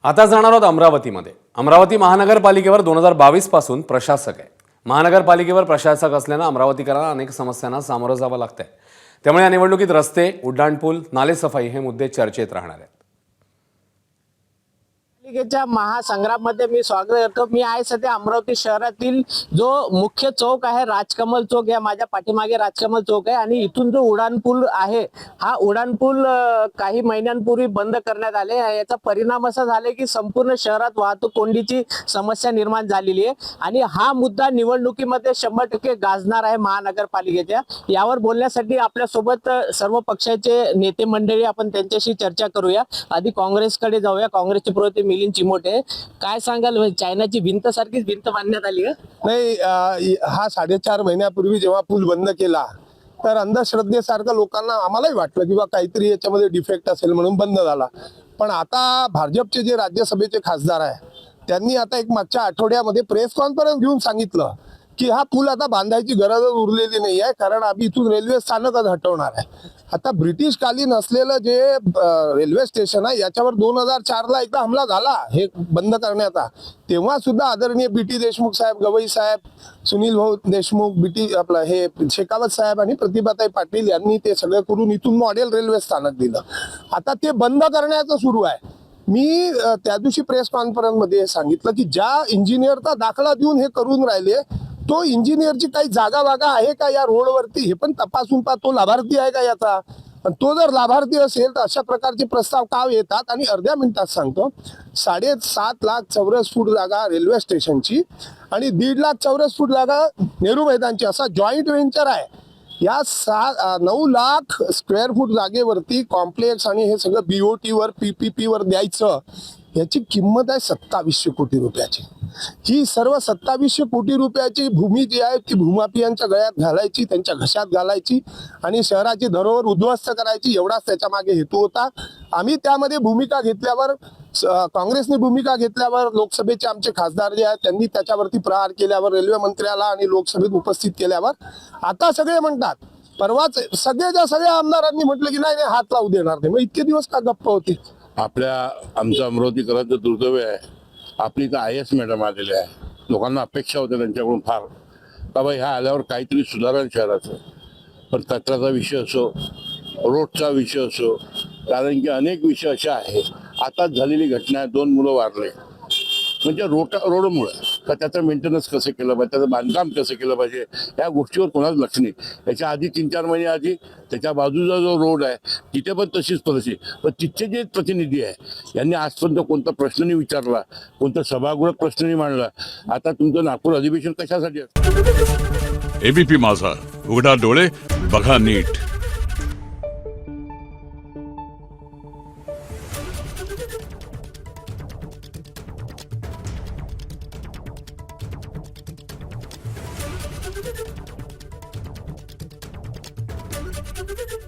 आता जाणार आहोत अमरावतीमध्ये। अमरावती महानगरपालिकेवर 2022 पासून प्रशासक आहे। महानगरपालिकेवर प्रशासक असल्याने अमरावतीकरांना अनेक समस्यांना सामोरं जावं लागतंय। त्यामुळे या निवडणुकीत रस्ते, उड्डाणपूल, नालेसफाई हे मुद्दे चर्चेत राहणार आहेत। पालिकेच्या महासंग्राममध्ये मी स्वागत करतो। मी आहे सध्या अमरावती शहरातील जो मुख्य चौक आहे राजकमल चौक, या माझ्या पाठीमागे राजकमल चौक आहे आणि इथून जो उड्डाणपूल आहे, हा उड्डाणपूल काही महिन्यांपूर्वी बंद करण्यात आले। याचा परिणाम असा झाला की संपूर्ण शहरात वाहतूक कोंडीची समस्या निर्माण झालेली आहे आणि हा मुद्दा निवडणुकीमध्ये 100% गाजणार आहे महानगरपालिकेच्या। यावर बोलण्यासाठी आपल्या सोबत सर्व पक्षाचे नेते मंडळी, आपण त्यांच्याशी चर्चा करूया। आधी काँग्रेसकडे जाऊया। काँग्रेसचे प्रवक्ते मिलिंद चिमोटे, काय सांगाल, चायनाची भिंत सारखीच भिंत बांधण्यात आली आहे? नाही, हा 4.5 महिन्यापूर्वी जेव्हा पूल बंद केला तर अंधश्रद्धेसारखं लोकांना आम्हालाही वाटलं की बा काहीतरी याच्यामध्ये डिफेक्ट असेल म्हणून बंद झाला। पण आता भाजपचे जे राज्यसभेचे खासदार आहे त्यांनी आता एक मागच्या आठवड्यामध्ये प्रेस कॉन्फरन्स घेऊन सांगितलं की हा पूल आता बांधायची गरजच उरलेली नाही आहे, कारण आम्ही इथून रेल्वे स्थानकच हटवणार आहे। आता ब्रिटिश कालीन असलेलं जे रेल्वे स्टेशन आहे याच्यावर 2004ला एकदा हमला झाला हे बंद करण्याचा। तेव्हा सुद्धा आदरणीय BT देशमुख साहेब, गवई साहेब, सुनील भाऊ देशमुख, आपलं हे शेखावत साहेब आणि प्रतिभाताई पाटील यांनी ते सगळं करून इथून मॉडेल रेल्वे स्थानक दिलं। आता ते बंद करण्याचं सुरू आहे। मी त्या दिवशी प्रेस कॉन्फरन्स मध्ये सांगितलं की ज्या इंजिनियरचा दाखला देऊन हे करून राहिले तो इंजिनियरची काही जागा वागा आहे का या रोडवरती हे पण तपासून पहा, तो लाभार्थी आहे का याचा। तो जर लाभार्थी असेल तर अशा प्रकारचे प्रस्ताव का येतात? आणि अर्ध्या मिनिटात सांगतो, 7.5 लाख चौरस फूट जागा रेल्वे स्टेशनची आणि 1.5 लाख चौरस फूट जागा नेहरू मैदानची, असा जॉईंट वेंचर आहे। या 9 लाख स्क्वेअर फूट जागेवरती कॉम्प्लेक्स आणि हे सगळं BOT वर PPP वर द्यायचं, याची किंमत आहे 2700 कोटी रुपयाची। ही सर्व 2700 कोटी रुपयाची भूमी जी आहे ती भूमाफियांच्या गळ्यात घालायची, त्यांच्या घशात घालायची आणि शहराची धरोहर उद्ध्वस्त करायची, एवढाच त्याच्या मागे हेतू होता। आम्ही त्यामध्ये भूमिका घेतल्यावर, काँग्रेसने भूमिका घेतल्यावर, लोकसभेचे आमचे खासदार जे आहेत त्यांनी त्याच्यावरती प्रहार केल्यावर, रेल्वे मंत्र्याला आणि लोकसभेत उपस्थित केल्यावर आता सगळे म्हणतात, परवाच सगळ्या आमदारांनी म्हटलं की नाही हात लावू देणार नाही। मग इतके दिवस का गप्प होते? आमचं अमरावतीकरांचं दुर्दैव आहे, आपली तर IAS मॅडम आलेले आहे। लोकांना अपेक्षा होत्या त्यांच्याकडून फार का बाई ह्या आल्यावर काहीतरी सुधारण शहराचं। पण कचऱ्याचा विषय असो, रोडचा विषय असो, कारण की अनेक विषय असे आहे। आताच झालेली घटना आहे, 2 मुलं वारले, म्हणजे रोडमुळे का त्याचं मेंटेनन्स कसं केलं पाहिजे, त्याचं बांधकाम कसं केलं पाहिजे, या गोष्टीवर कोणाच लक्ष नाही। याच्या आधी 3-4 महिने आधी त्याच्या बाजूचा जो रोड आहे तिथे पण तशीच परिस्थिती। पण तिथचे जे प्रतिनिधी आहे यांनी आजपर्यंत कोणता प्रश्न नाही विचारला, कोणता सभागृहात प्रश्न नाही मांडला। आता तुमचं नागपूर अधिवेशन कशासाठी असतं? ABP माझा, उघडा डोळे बघा नीट। Thank you.